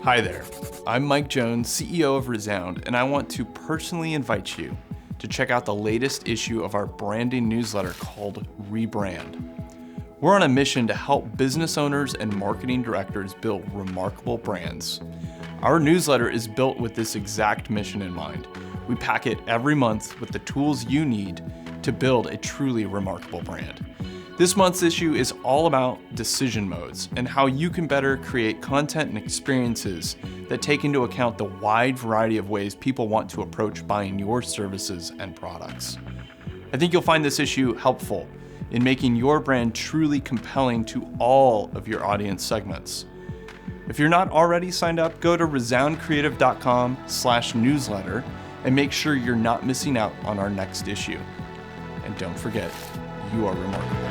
Hi there, I'm Mike Jones, CEO of Resound, and I want to personally invite you to check out the latest issue of our branding newsletter called Rebrand. We're on a mission to help business owners and marketing directors build remarkable brands. Our newsletter is built with this exact mission in mind. We pack it every month with the tools you need to build a truly remarkable brand. This month's issue is all about decision modes and how you can better create content and experiences that take into account the wide variety of ways people want to approach buying your services and products. I think you'll find this issue helpful in making your brand truly compelling to all of your audience segments. If you're not already signed up, go to resoundcreative.com/newsletter and make sure you're not missing out on our next issue. And don't forget, you are remarkable.